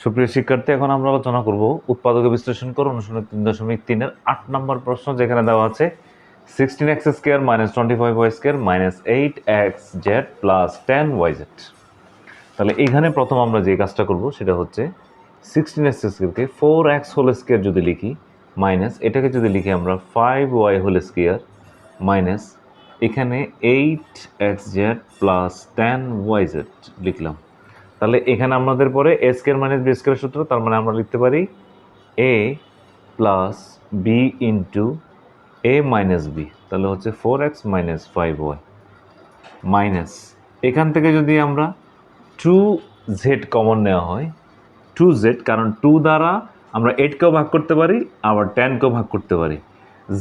সুপ্রিয় শিক্ষার্থী, এখন আমরা আলোচনা করব উৎপাদকে বিশ্লেষণ করো অনুশীলনী 3.3 এর 8 নম্বর প্রশ্ন, যেখানে দেওয়া আছে 16x square minus 25y square minus 8xz plus 10yz। তাহলে এখানে প্রথম আমরা যে কাজটা করব সেটা হচ্ছে 16x স্কয়ারকে 4x হোল স্কয়ার যদি লিখি, মাইনাস এটাকে যদি লিখি আমরা 5y হোল স্কয়ার মাইনাস এখানে 8xz প্লাস 10yz লিখলাম। তাহলে এখানে আমাদের পরে এ স্কয়ার মাইনাস বি স্কয়ার সূত্র, তার মানে আমরা লিখতে পারি এ প্লাস বি ইন্টু এ মাইনাস বি, তাহলে হচ্ছে 4x মাইনাস 5y মাইনাস এখান থেকে যদি আমরা 2z কমন নেওয়া হয়, 2z, কারণ 2 দ্বারা আমরা 8কেও ভাগ করতে পারি আবার 10কেও ভাগ করতে পারি,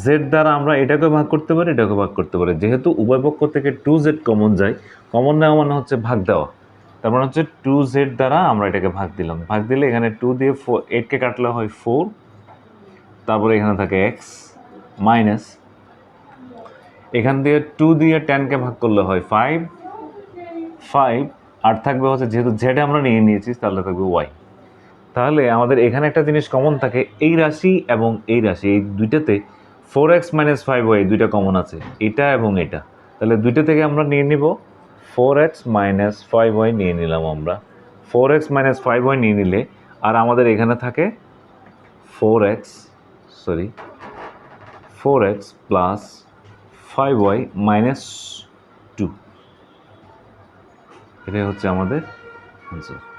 z দ্বারা আমরা এটাকেও ভাগ করতে পারি এটাকেও ভাগ করতে পারি। যেহেতু উভয় পক্ষ থেকে 2z কমন যায়, কমন নেওয়া মানে হচ্ছে ভাগ দেওয়া, তার মানে হচ্ছে 2z দ্বারা আমরা এটাকে ভাগ দিলাম। ভাগ দিলে এখানে 2 দিয়ে 8কে কাটলে হয় 4, তারপরে এখানে থাকে x মাইনাস এখান দিয়ে 2 দিয়ে 10কে ভাগ করলে হয় 5 আর থাকবে হচ্ছে, যেহেতু z আমরা নিয়ে নিয়েছি তাহলে থাকবে y। তাহলে আমাদের এখানে একটা জিনিস কমন থাকে, এই রাশি এবং এই রাশি, এই দুইটাতে 4x মাইনাস 5y দুইটা কমন আছে, এটা এবং এটা। তাহলে দুইটা থেকে আমরা নিয়ে নিব 4x মাইনাস 5y নিয়ে নিলাম আমরা। 4x মাইনাস 5y নিয়ে নিলে আর আমাদের এখানে থাকে 4x প্লাস 5y মাইনাস 2, এটাই হচ্ছে আমাদের আনসার।